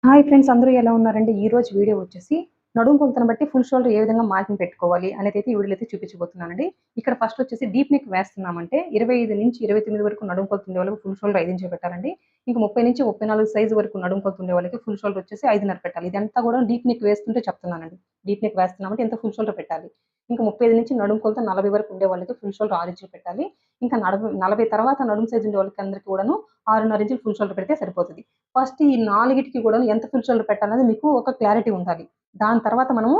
Hi friends, అందరూ ఎలా ఉన్నారండి? ఈ రోజు వీడియో వచ్చేసి నడుము కొలతను బట్టి ఫుల్ షోల్డర్ ఏ విధంగా మార్కింగ్ పెట్టుకోవాలి అనేదైతే ఈ వీడియోలో అయితే చూపించబోతున్నానండి. ఇక్కడ ఫస్ట్ వచ్చేసి డీప్ నెక్ వేస్తున్నామంటే 25-29 వరకు నడుము కొలత ఉండే వాళ్ళకి ఫుల్ షోల్డర్ 5 ఇంచులు పెట్టాలండి. ఇంక 30-34 సైజ్ వరకు నడుము కొలత ఉండే వాళ్ళకి ఫుల్ షోల్డర్ వచ్చేసి 5.5 పెట్టాలి. ఇదంతా కూడా డీప్ నెక్ వేస్తుంటే చెప్తున్నానండి. డీప్ నెక్ వేస్తున్నామంటే ఎంత ఫుల్ షోల్డర్ పెట్టాలి. ఇంకా 35 నుంచి నడుము కొలత 40 వరకు ఉండే వాళ్ళకి ఫుల్ షోల్డర్ 6 ఇంచులు పెట్టాలి. ఇంకా 40 తర్వాత నడుము సైజ్ ఉండే వాళ్ళకి అందరికీ కూడాను 6.5 ఇంచులు ఫుల్ షోల్డర్ పెడితే సరిపోతది. ఫస్ట్ ఈ 4గిటికి కూడాను ఎంత ఫుల్ షోల్డర్ పెట్టాలనేది మీకు ఒక క్లారిటీ ఉండాలి. దాని తర్వాత మనము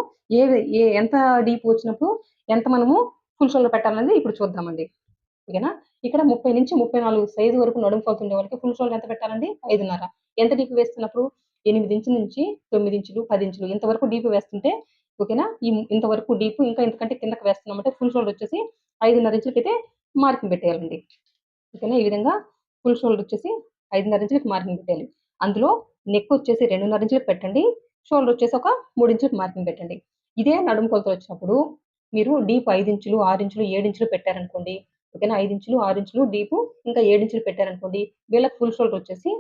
ఎంత డీప్ వచ్చినప్పుడు ఎంత మనము ఫుల్ షోల్డర్ పెట్టాలనేది ఇప్పుడు చూద్దామండి. ఓకేనా? ఇక్కడ 30-34 సైజ్ వరకు నడుము కొలత ఉండే వాళ్ళకి ఫుల్ షోల్డర్ ఎంత పెట్టాలండి? 5.5. ఎంత డీప్ వేస్తున్నప్పుడు 8 ఇంచుల నుంచి 9 ఇంచులు, 10 ఇంచులు ఇంతవరకు డీప్ వేస్తుంటే ఓకేనా? ఇంతవరకు డీప్ ఇంకా ఇంతకంటే కిందకి వేస్తున్నామంటే ఫుల్ షోల్డర్ వచ్చేసి 5.5 ఇంచులకైతే మార్కింగ్ పెట్టేయాలండి. ఓకేనా? ఈ విధంగా ఫుల్ షోల్డర్ వచ్చేసి 5.5 ఇంచులకి మార్కింగ్ పెట్టాలి. అందులో నెక్ వచ్చేసి 2.5 ఇంచులకి పెట్టండి. షోల్డర్ వచ్చేసి ఒక 3 ఇంచులకి మార్కింగ్ పెట్టండి. ఇదే నడుము కొలత వచ్చినప్పుడు మీరు డీప్ 5 ఇంచులు, 6 ఇంచులు, 7 ఇంచులు పెట్టారనుకోండి. ఓకేనా? 5 ఇంచులు, 6 ఇంచులు డీపు ఇంకా 7 ఇంచులు పెట్టారనుకోండి. వీళ్ళకి ఫుల్ షోల్డర్ వచ్చేసి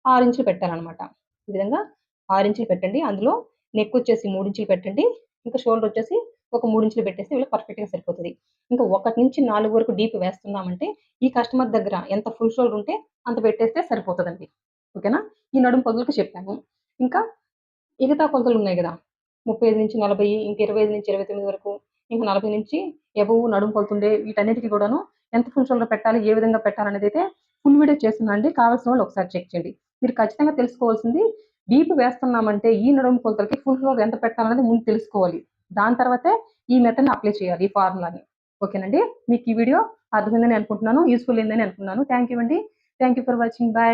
6 ఇంచులు పెట్టాలనమాట. ఈ విధంగా 6 ఇంచులు పెట్టండి. అందులో నెక్ వచ్చేసి 3 ఇంచులు పెట్టండి. ఇంకా షోల్డర్ వచ్చేసి ఒక 3 ఇంచులు పెట్టేస్తే వీళ్ళకి పర్ఫెక్ట్‌గా సరిపోతది. ఇంకా 1-4 వరకు డీప్ వేస్తున్నామంటే ఈ కస్టమర్ దగ్గర ఎంత ఫుల్ షోల్డర్ ఉంటే అంత పెట్టేస్తే సరిపోతదండి. ఓకేనా? ఈ నడుము కొలతలకి చెప్పాను. ఇంకా మిగతా కొలతలున్నాయి గదా! 35-40 ఇంకా 25-29 వరకు, ఇంకా 40 నుంచి అబోవ్ నడుము కొలతుండే వీటన్నిటికి గూడాను ఎంత ఫుల్ షోల్డర్ పెట్టాలి, ఏ విధంగా పెట్టాలనేదైతే ఫుల్ వీడియో చేస్తున్నా అండి. కావాల్సిన వాళ్ళు ఒకసారి చెక్ చేయండి. మీరు ఖచ్చితంగా తెలుసుకోవాల్సింది డీప్ వేస్తున్నామంటే ఈ నడుము కొలతలకి ఫుల్ షోల్డర్ ఎంత పెట్టాలనేది ముందు తెలుసుకోవాలి. దాని తర్వాతే ఈ మెథడ్‌ని అప్లై చేయాలి. ఈ ఫార్ములాని. ఓకేనండి? మీకు ఈ వీడియో అర్థమైందని అనుకుంటున్నాను. యూజ్‌ఫుల్ అయిందని అనుకున్నాను. థాంక్ యూ అండి. Thank you for watching. By.